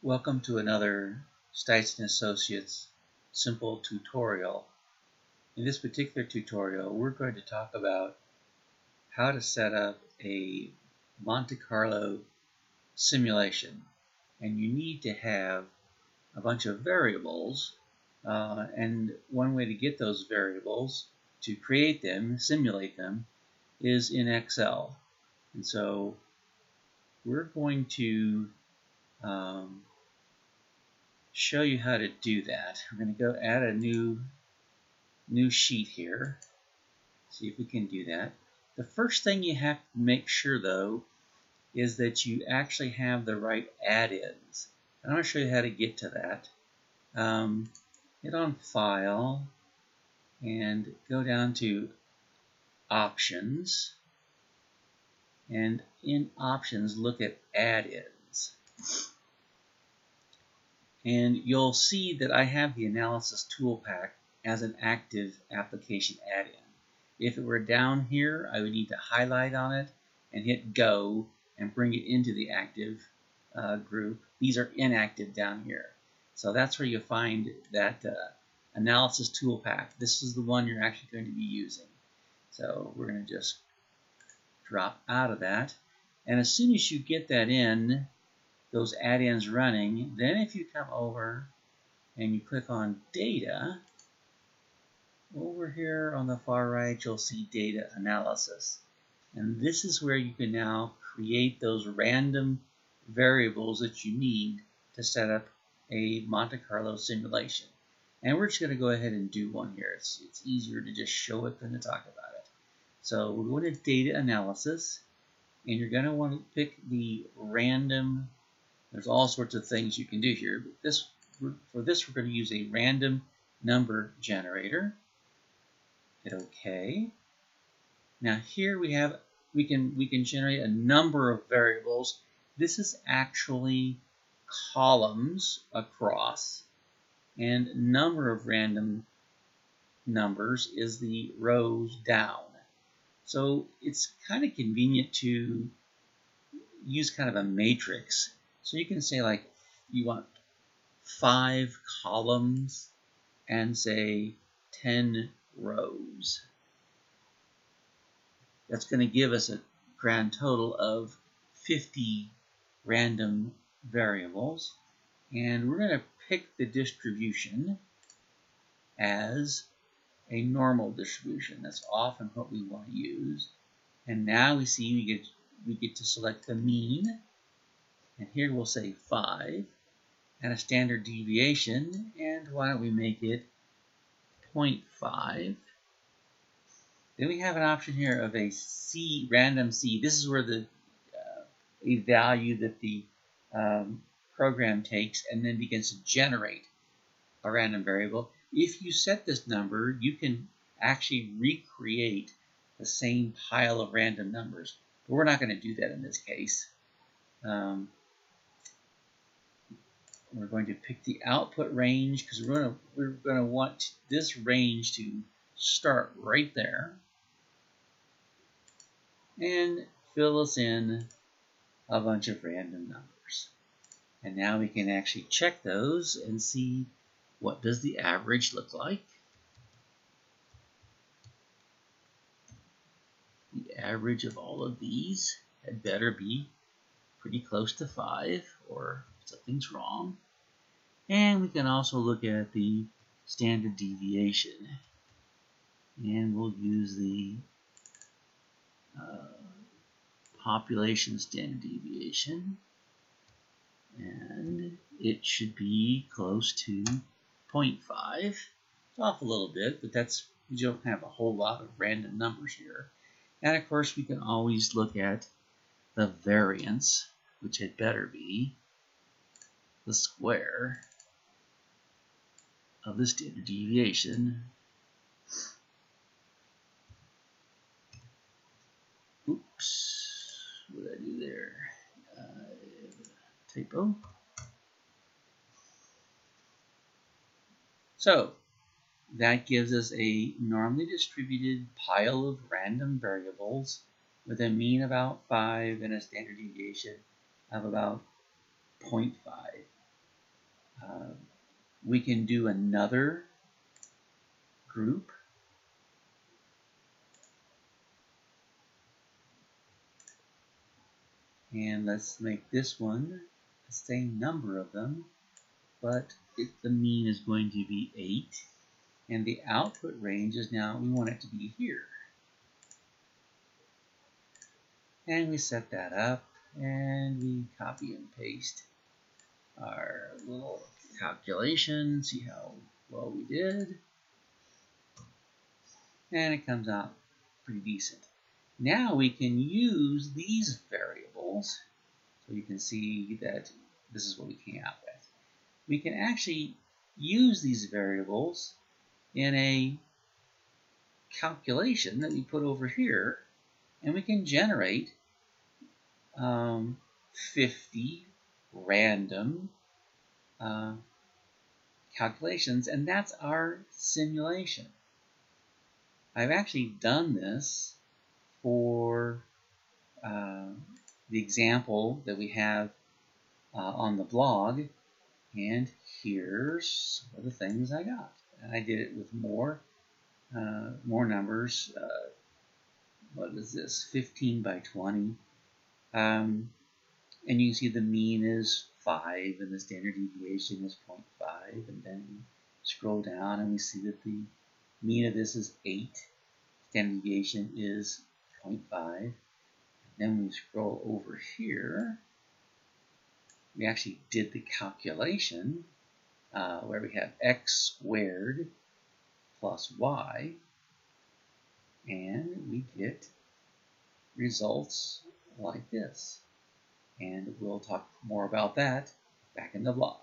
Welcome to another Stites & Associates simple tutorial. In this particular tutorial, we're going to talk about how to set up a Monte Carlo simulation. And you need to have a bunch of variables, and one way to get those variables, to create them, simulate them, is in Excel. And so we're going to show you how to do that. We're going to go add a new sheet here. See if we can do that. The first thing you have to make sure, though, is that you actually have the right add-ins. I'm going to show you how to get to that. Hit on File and go down to Options. And in Options, look at Add-ins. And you'll see that I have the Analysis Tool Pack as an active application add-in. If it were down here, I would need to highlight on it and hit Go and bring it into the active group. These are inactive down here. So that's where you'll find that Analysis Tool Pack. This is the one you're actually going to be using. So we're going to just drop out of that. And as soon as you get that in, those add-ins running, then if you come over and you click on Data, over here on the far right you'll see Data Analysis. And this is where you can now create those random variables that you need to set up a Monte Carlo simulation. And we're just going to go ahead and do one here. It's easier to just show it than to talk about it. So we're going to Data Analysis, and you're going to want to pick the random. There's all sorts of things you can do here, but for this we're going to use a random number generator. Hit OK. Now here we can generate a number of variables. This is actually columns across, and number of random numbers is the rows down. So it's kind of convenient to use kind of a matrix. So you can say, like, you want 5 columns and say 10 rows. That's going to give us a grand total of 50 random variables. And we're going to pick the distribution as a normal distribution. That's often what we want to use. And now we see we get to select the mean. And here we'll say 5 and a standard deviation, and why don't we make it 0.5. Then we have an option here of a C, random C. This is where a value that the program takes and then begins to generate a random variable. If you set this number, you can actually recreate the same pile of random numbers. But we're not going to do that in this case. We're going to pick the output range because we're going to want this range to start right there and fill us in a bunch of random numbers. And now we can actually check those and see what does the average look like. The average of all of these had better be pretty close to 5, or something's wrong. And we can also look at the standard deviation, and we'll use the population standard deviation, and it should be close to 0.5. It's off a little bit, but that's, you don't have a whole lot of random numbers here. And of course we can always look at the variance, which had better be the square of the standard deviation. Oops, what did I do there? Typo. So that gives us a normally distributed pile of random variables with a mean about 5 and a standard deviation of about 0.5. We can do another group. And let's make this one the same number of them, but the mean is going to be 8. And the output range is now, we want it to be here. And we set that up, and we copy and paste our little calculation, see how well we did. And it comes out pretty decent. Now we can use these variables, so you can see that this is what we came out with. We can actually use these variables in a calculation that we put over here, and we can generate 50 random calculations, and that's our simulation. I've actually done this for the example that we have on the blog, and here's some of the things I got. And I did it with more numbers. What is this? 15 by 20. And you can see the mean is 5 and the standard deviation is 0.5. And then we scroll down and we see that the mean of this is 8. Standard deviation is 0.5. Then we scroll over here. We actually did the calculation where we have x squared plus y, and we get results like this. And we'll talk more about that back in the blog.